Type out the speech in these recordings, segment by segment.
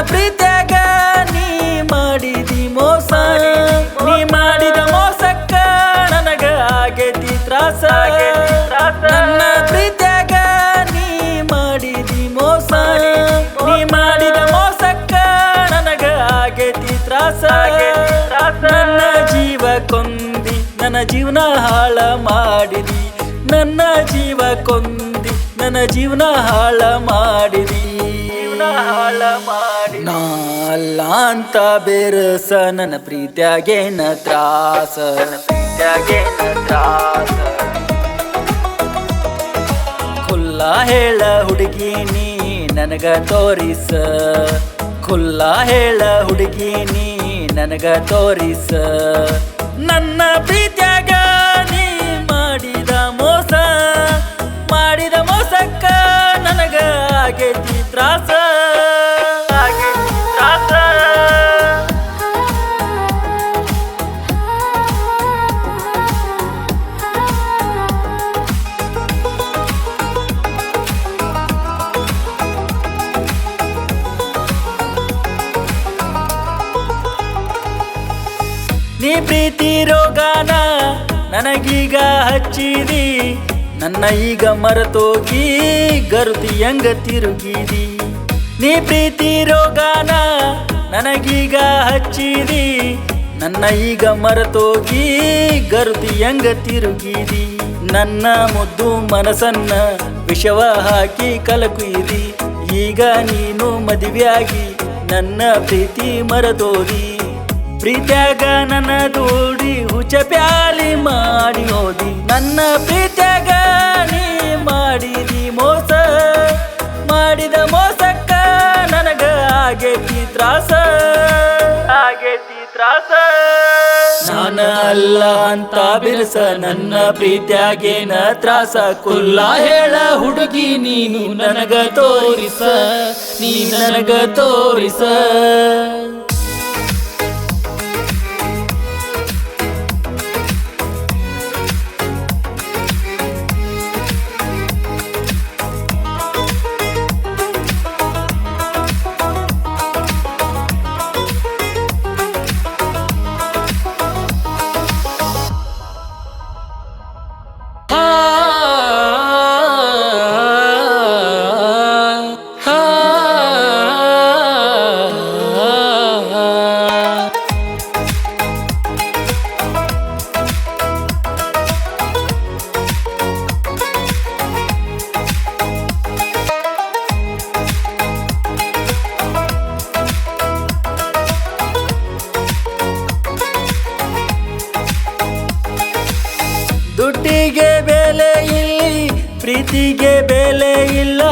ಪ್ರೀತ್ಯಾಗ ನೀ ಮಾಡಿದಿ ಮೋಸ, ನೀ ಮಾಡಿದ ಮೋಸಕ್ಕ ನನಗ ಆಗೇತಿ ತ್ರಾಸ. ನನ್ನ ಪ್ರೀತ್ಯಾಗ ನೀ ಮಾಡಿದಿ ಮೋಸ, ನೀ ಮಾಡಿದ ಮೋಸಕ್ಕ ನನಗ ಆಗೇತಿ ತ್ರಾಸ. ನನ್ನ ಜೀವ ಕೊಂದಿ ನನ್ನ ಜೀವನ ಹಾಳ ಮಾಡಿದಿ, ನನ್ನ ಜೀವ ಕೊಂದಿ ನನ್ನ ಜೀವನ ಹಾಳ ಮಾಡಿದಿ. ನಾ ಅಲ್ಲ ಅಂತ ಬೇರಸ ನನ್ನ ಪ್ರೀತ್ಯಾಗೇನ ತ್ರಾಸ, ಖುಲ್ಲ ಹೇಳ ಹುಡುಗಿ ನೀ ನನಗ ತೋರಿಸ, ಖುಲ್ಲ ಹೇಳ ಹುಡುಗಿ ನೀ ನನಗ ತೋರಿಸ. ನನ್ನ ಪ್ರೀತ್ಯಾಗ ನೀ ಮಾಡಿದ ಮೋಸ, ಮಾಡಿದ ಮೋಸಕ್ಕ ನನಗ ಆಗೇತಿ ತ್ರಾಸ. ನೀ ಪ್ರೀತಿ ರೋಗಾನ ನನಗೀಗ ಹಚ್ಚಿದಿ, ನನ್ನ ಈಗ ಮರೆತೋಗಿ ಗರುತಿ ಹೆಂಗ ತಿರುಗಿದಿ. ನೀ ಪ್ರೀತಿ ರೋಗಾನ ನನಗೀಗ ಹಚ್ಚಿದಿ, ನನ್ನ ಈಗ ಮರೆತೋಗಿ ಗರುತಿ ಹೆಂಗ ತಿರುಗಿದಿ. ನನ್ನ ಮುದ್ದು ಮನಸ್ಸನ್ನ ವಿಷವ ಹಾಕಿ ಕಲಕುಯಿದಿ, ಈಗ ನೀನು ಮದುವೆಯಾಗಿ ನನ್ನ ಪ್ರೀತಿ ಮರೆತೋದಿ. ಪ್ರೀತ್ಯಾಗ ನನ್ನ ದೂಡಿ ಹುಚ್ಚ ಪ್ಯಾಲಿ ಮಾಡಿ ಹೋದಿ, ನನ್ನ ಪ್ರೀತ್ಯಾಗ ನೀ ಮಾಡಿದಿ ಮೋಸ, ಮಾಡಿದ ಮೋಸಕ್ಕ ನನಗ ಆಗೇತಿ ತ್ರಾಸ, ಆಗೇತಿ ತ್ರಾಸ. ನಾನ ಅಲ್ಲ ಅಂತ ಬಿರ್ಸ ನನ್ನ ಪ್ರೀತ್ಯಾಗೇನ ತ್ರಾಸ, ಕುಲ್ಲ ಹೇಳ ಹುಡುಗಿ ನೀನು ನನಗ ತೋರಿಸ, ನೀ ನನಗ ತೋರಿಸ. ದುಡ್ಡಿಗೆ ಬೆಲೆ ಇಲ್ಲಿ ಪ್ರೀತಿಗೆ ಬೆಲೆ ಇಲ್ಲ,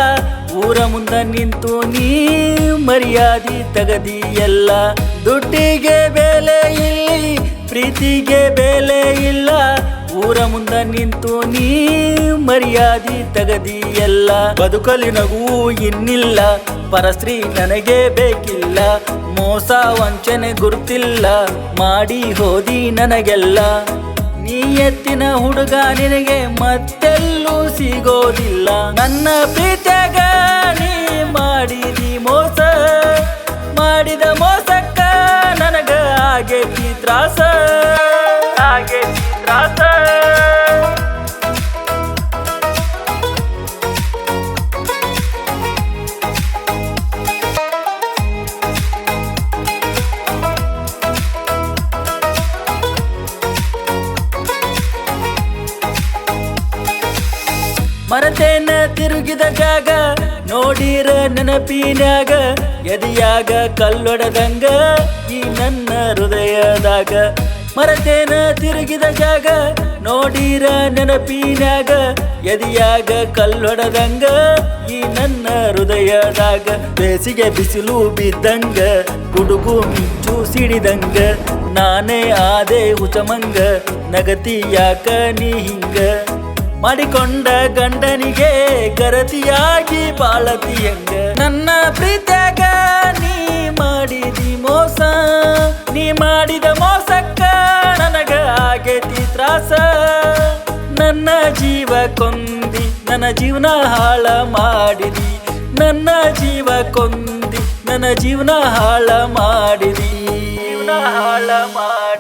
ಊರ ಮುಂದ ನಿಂತು ನೀ ಮರ್ಯಾದಿ ತಗದಿ ಎಲ್ಲ. ದುಡ್ಡಿಗೆ ಬೆಲೆ ಇಲ್ಲಿ ಪ್ರೀತಿಗೆ ಬೆಲೆ ಇಲ್ಲ, ಊರ ಮುಂದ ನಿಂತು ನೀ ಮರ್ಯಾದಿ ತಗದಿ ಎಲ್ಲ. ಬದುಕಲಿ ನಗು ಇನ್ನಿಲ್ಲ, ಪರಸ್ತ್ರೀ ನನಗೆ ಬೇಕಿಲ್ಲ, ಮೋಸ ವಂಚನೆ ಗುರುತಿಲ್ಲ, ಮಾಡಿ ಹೋದಿ ನನಗೆಲ್ಲ. ನೀ ಎತ್ತಿನ ಹುಡುಗ ನಿನಗೆ ಮತ್ತೆಲ್ಲೂ ಸಿಗೋದಿಲ್ಲ, ನನ್ನ ಪ್ರೀತ್ಯಾಗ ನೀ ಮಾಡಿದಿ ಮೋಸ, ಮಾಡಿದ ಮೋಸಕ್ಕ ನನಗ ಆಗೇತಿ ತ್ರಾಸ, ಆಗೇತಿ ತ್ರಾಸ. ಮರತೇನ ತಿರುಗಿದ ಜಾಗ ನೋಡಿರ ನೆನಪಿನ್ಯಾಗ, ಎದೆಯಾಗ ಕಲ್ಲೊಡದಂಗ ಈ ನನ್ನ ಹೃದಯದಾಗ. ಮರತೇನ ತಿರುಗಿದ ಜಾಗ ನೋಡಿರ ನೆನಪಿನ್ಯಾಗ, ಎದೆಯಾಗ ಕಲ್ಲೊಡದಂಗ ಈ ನನ್ನ ಹೃದಯದಾಗ. ಬೇಸಿಗೆ ಬಿಸಿಲು ಬಿದ್ದಂಗ ಗುಡುಗು ಮಿಂಚು ಸಿಡಿದಂಗ, ನಾನೇ ಆದೆ ಹುಚಮಂಗ ನಗತಿ ಯಾಕ ನೀ ಹಿಂಗ. ಮಾಡಿಕೊಂಡ ಗಂಡನಿಗೆ ಗರತಿಯಾಗಿ ಬಾಳತಿಯಂಗ, ನನ್ನ ಪ್ರೀತ್ಯಾಗ ನೀ ಮಾಡಿದಿ ಮೋಸ, ನೀ ಮಾಡಿದ ಮೋಸಕ್ಕ ನನಗ ಆಗೇತಿ ತ್ರಾಸ. ನನ್ನ ಜೀವ ಕೊಂದಿ ನನ್ನ ಜೀವನ ಹಾಳ ಮಾಡಿದಿ, ನನ್ನ ಜೀವ ಕೊಂದಿ ನನ್ನ ಜೀವನ ಹಾಳ ಮಾಡಿದಿ, ಜೀವನ ಹಾಳ ಮಾಡಿ